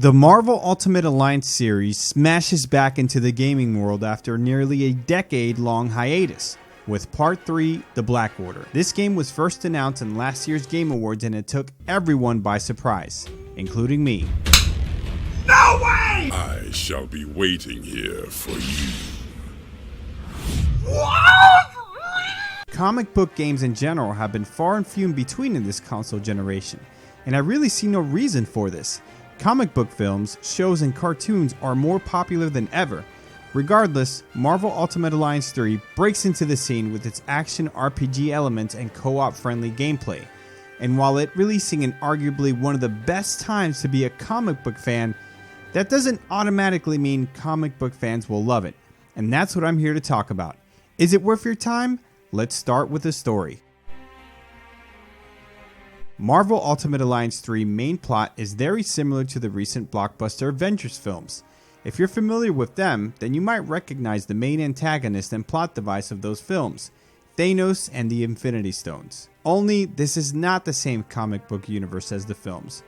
The Marvel Ultimate Alliance series smashes back into the gaming world after nearly a decade-long hiatus, with Part 3, The Black Order. This game was first announced in last year's Game Awards and it took everyone by surprise, including me. No way! I shall be waiting here for you. What? Comic book games in general have been far and few in between in this console generation, and I really see no reason for this. Comic book films, shows, and cartoons are more popular than ever. Regardless, Marvel Ultimate Alliance 3 breaks into the scene with its action RPG elements and co-op friendly gameplay. And while it releasing in arguably one of the best times to be a comic book fan, that doesn't automatically mean comic book fans will love it. And that's what I'm here to talk about. Is it worth your time? Let's start with the story. Marvel Ultimate Alliance 3 main plot is very similar to the recent blockbuster Avengers films. If you're familiar with them, then you might recognize the main antagonist and plot device of those films, Thanos and the Infinity Stones. Only, this is not the same comic book universe as the films.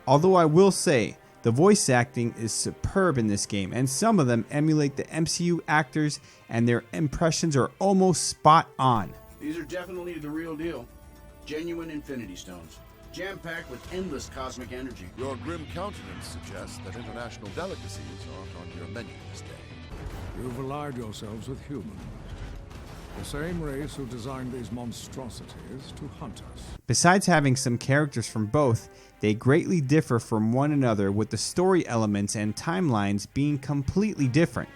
Although I will say, the voice acting is superb in this game, and some of them emulate the MCU actors and their impressions are almost spot on. These are definitely the real deal. Genuine Infinity Stones, jam-packed with endless cosmic energy. Your grim countenance suggests that international delicacies aren't on your menu this day. You've allied yourselves with humans, the same race who designed these monstrosities to hunt us. Besides having some characters from both, they greatly differ from one another, with the story elements and timelines being completely different.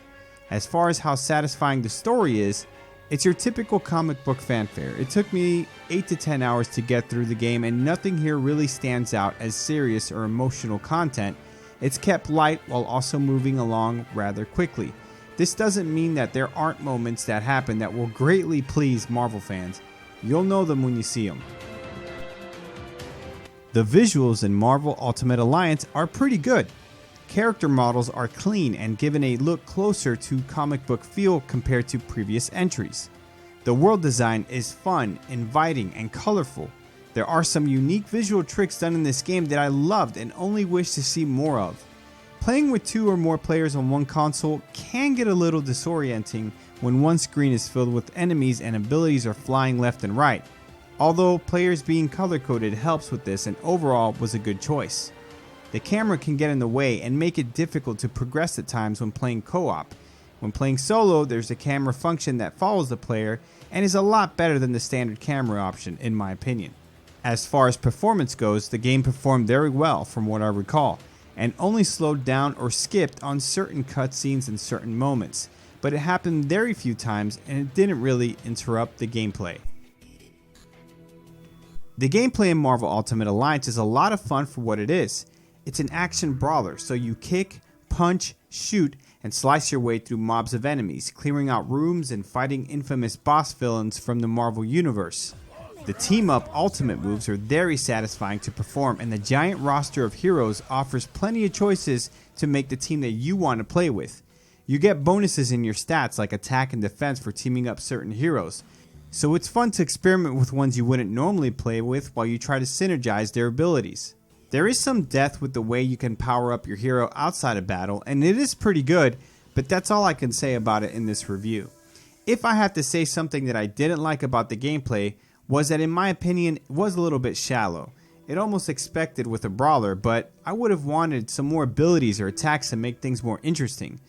As far as how satisfying the story is, it's your typical comic book fanfare. It took me 8 to 10 hours to get through the game, and nothing here really stands out as serious or emotional content. It's kept light while also moving along rather quickly. This doesn't mean that there aren't moments that happen that will greatly please Marvel fans. You'll know them when you see them. The visuals in Marvel Ultimate Alliance are pretty good. Character models are clean and given a look closer to comic book feel compared to previous entries. The world design is fun, inviting, and colorful. There are some unique visual tricks done in this game that I loved and only wish to see more of. Playing with 2 or more players on one console can get a little disorienting when one screen is filled with enemies and abilities are flying left and right. Although players being color-coded helps with this and overall was a good choice. The camera can get in the way and make it difficult to progress at times when playing co-op. When playing solo, there's a camera function that follows the player and is a lot better than the standard camera option in my opinion. As far as performance goes, the game performed very well from what I recall, and only slowed down or skipped on certain cutscenes in certain moments, but it happened very few times and it didn't really interrupt the gameplay. The gameplay in Marvel Ultimate Alliance is a lot of fun for what it is. It's an action brawler, so you kick, punch, shoot, and slice your way through mobs of enemies, clearing out rooms and fighting infamous boss villains from the Marvel Universe. The team-up ultimate moves are very satisfying to perform, and the giant roster of heroes offers plenty of choices to make the team that you want to play with. You get bonuses in your stats like attack and defense for teaming up certain heroes, so it's fun to experiment with ones you wouldn't normally play with while you try to synergize their abilities. There is some depth with the way you can power up your hero outside of battle, and it is pretty good, but that's all I can say about it in this review. If I have to say something that I didn't like about the gameplay, was that in my opinion it was a little bit shallow. It almost expected with a brawler, but I would have wanted some more abilities or attacks to make things more interesting.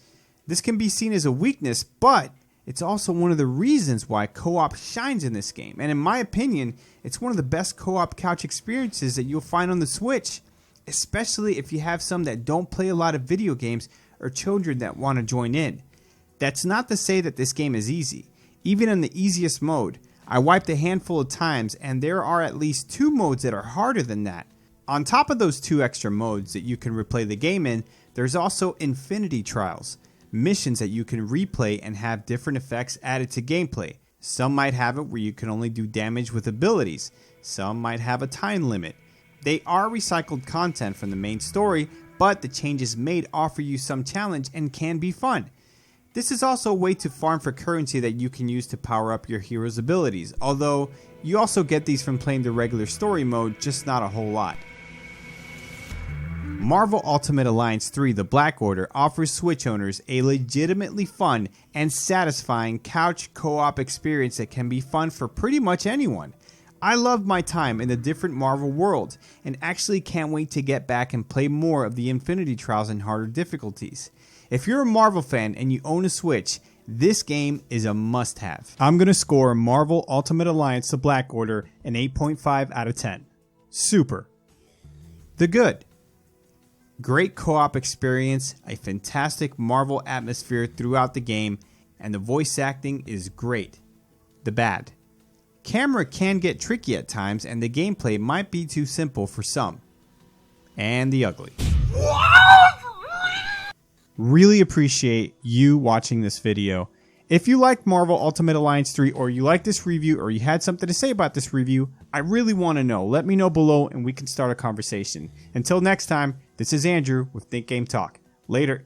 This can be seen as a weakness, but it's also one of the reasons why co-op shines in this game, and in my opinion, it's one of the best co-op couch experiences that you'll find on the Switch, especially if you have some that don't play a lot of video games or children that want to join in. That's not to say that this game is easy. Even in the easiest mode, I wiped a handful of times and there are at least 2 modes that are harder than that. On top of those 2 extra modes that you can replay the game in, there's also Infinity Trials, missions that you can replay and have different effects added to gameplay. Some might have it where you can only do damage with abilities. Some might have a time limit. They are recycled content from the main story, but the changes made offer you some challenge and can be fun. This is also a way to farm for currency that you can use to power up your hero's abilities, although you also get these from playing the regular story mode, just not a whole lot. Marvel Ultimate Alliance 3 The Black Order offers Switch owners a legitimately fun and satisfying couch co-op experience that can be fun for pretty much anyone. I loved my time in the different Marvel worlds and actually can't wait to get back and play more of the Infinity Trials and harder difficulties. If you're a Marvel fan and you own a Switch, this game is a must-have. I'm going to score Marvel Ultimate Alliance The Black Order an 8.5 out of 10. Super. The good. Great co-op experience, a fantastic Marvel atmosphere throughout the game, and the voice acting is great. The bad. Camera can get tricky at times and the gameplay might be too simple for some. And the ugly. Really appreciate you watching this video. If you liked Marvel Ultimate Alliance 3 or you like this review or you had something to say about this review, I really want to know. Let me know below and we can start a conversation. Until next time, this is Andrew with Think Game Talk. Later.